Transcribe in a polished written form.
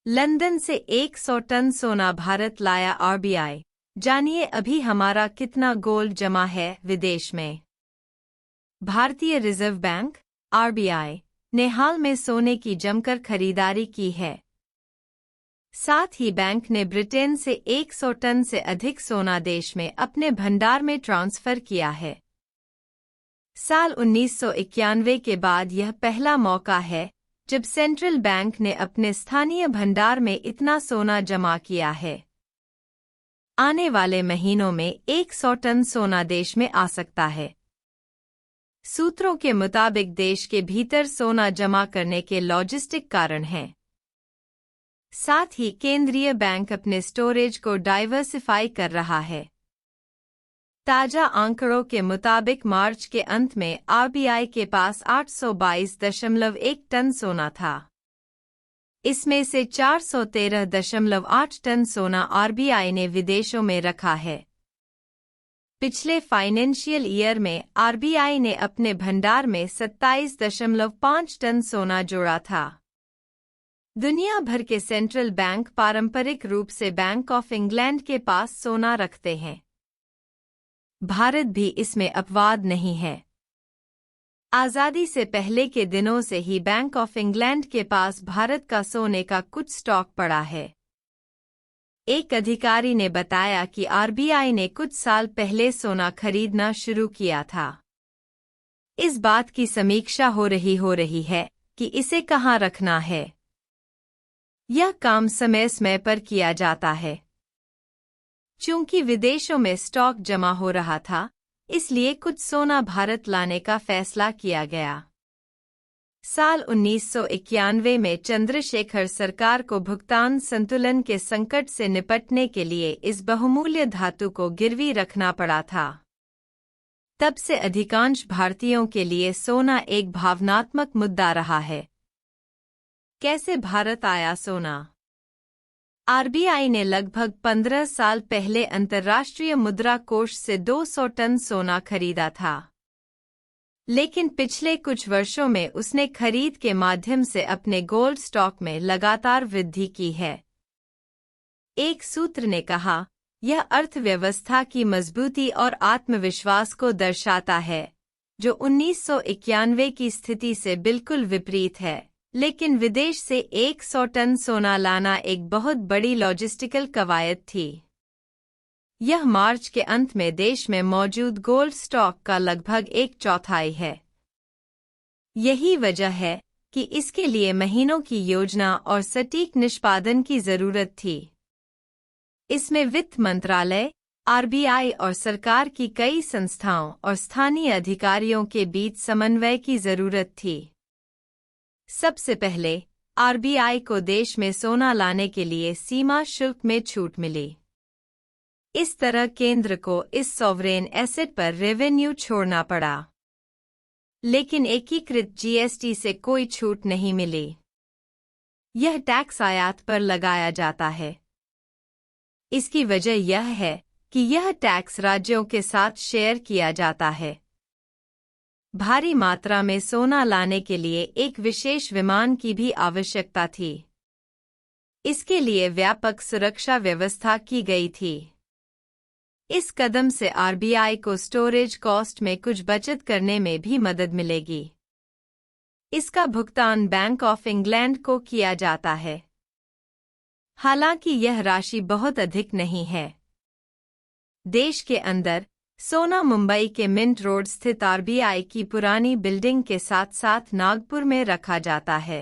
London से 100 ton सोना भारत लाया आरबीआई। जानिए अभी हमारा कितना गोल्ड जमा है विदेश में। भारतीय रिजर्व बैंक आरबीआई ने हाल में सोने की जमकर खरीदारी की है। साथ ही बैंक ने ब्रिटेन से 100 टन से अधिक सोना देश में अपने भंडार में ट्रांसफर किया है। साल 1991 के बाद यह पहला मौका है जब सेंट्रल बैंक ने अपने स्थानीय भंडार में इतना सोना जमा किया है। आने वाले महीनों में 100 टन सोना देश में आ सकता है। सूत्रों के मुताबिक देश के भीतर सोना जमा करने के लॉजिस्टिक कारण हैं। साथ ही केंद्रीय बैंक अपने स्टोरेज को डाइवर्सिफाई कर रहा है। ताजा आंकड़ों के मुताबिक मार्च के अंत में आरबीआई के पास 822.1 टन सोना था। इसमें से 413.8 टन सोना आरबीआई ने विदेशों में रखा है। पिछले फाइनेंशियल ईयर में आरबीआई ने अपने भंडार में 27.5 टन सोना जोड़ा था। दुनिया भर के सेंट्रल बैंक पारंपरिक रूप से बैंक ऑफ इंग्लैंड के पास सोना रखते हैं। भारत भी इसमें अपवाद नहीं है। आज़ादी से पहले के दिनों से ही बैंक ऑफ इंग्लैंड के पास भारत का सोने का कुछ स्टॉक पड़ा है। एक अधिकारी ने बताया कि आरबीआई ने कुछ साल पहले सोना खरीदना शुरू किया था। इस बात की समीक्षा हो रही है कि इसे कहाँ रखना है। यह काम समय समय पर किया जाता है। चूंकि विदेशों में स्टॉक जमा हो रहा था, इसलिए कुछ सोना भारत लाने का फैसला किया गया। साल 1991 में चंद्रशेखर सरकार को भुगतान संतुलन के संकट से निपटने के लिए इस बहुमूल्य धातु को गिरवी रखना पड़ा था। तब से अधिकांश भारतीयों के लिए सोना एक भावनात्मक मुद्दा रहा है। कैसे भारत आया सोना? आरबीआई ने लगभग 15 साल पहले अंतर्राष्ट्रीय मुद्रा कोष से 200 टन सोना खरीदा था, लेकिन पिछले कुछ वर्षों में उसने खरीद के माध्यम से अपने गोल्ड स्टॉक में लगातार वृद्धि की है। एक सूत्र ने कहा, यह अर्थव्यवस्था की मजबूती और आत्मविश्वास को दर्शाता है, जो 1991 की स्थिति से बिल्कुल विपरीत है। लेकिन विदेश से 100 टन सोना लाना एक बहुत बड़ी लॉजिस्टिकल कवायद थी। यह मार्च के अंत में देश में मौजूद गोल्ड स्टॉक का लगभग 1/4 है। यही वजह है कि इसके लिए महीनों की योजना और सटीक निष्पादन की जरूरत थी। इसमें वित्त मंत्रालय, आरबीआई और सरकार की कई संस्थाओं और स्थानीय अधिकारियों के बीच समन्वय की जरूरत थी। सबसे पहले आरबीआई को देश में सोना लाने के लिए सीमा शुल्क में छूट मिली। इस तरह केंद्र को इस सॉवरेन एसेट पर रेवेन्यू छोड़ना पड़ा। लेकिन एकीकृत जीएसटी से कोई छूट नहीं मिली। यह टैक्स आयात पर लगाया जाता है। इसकी वजह यह है कि यह टैक्स राज्यों के साथ शेयर किया जाता है। भारी मात्रा में सोना लाने के लिए एक विशेष विमान की भी आवश्यकता थी। इसके लिए व्यापक सुरक्षा व्यवस्था की गई थी। इस कदम से आरबीआई को स्टोरेज कॉस्ट में कुछ बचत करने में भी मदद मिलेगी। इसका भुगतान बैंक ऑफ इंग्लैंड को किया जाता है। हालांकि यह राशि बहुत अधिक नहीं है। देश के अंदर सोना मुंबई के मिंट रोड स्थित आरबीआई की पुरानी बिल्डिंग के साथ साथ नागपुर में रखा जाता है।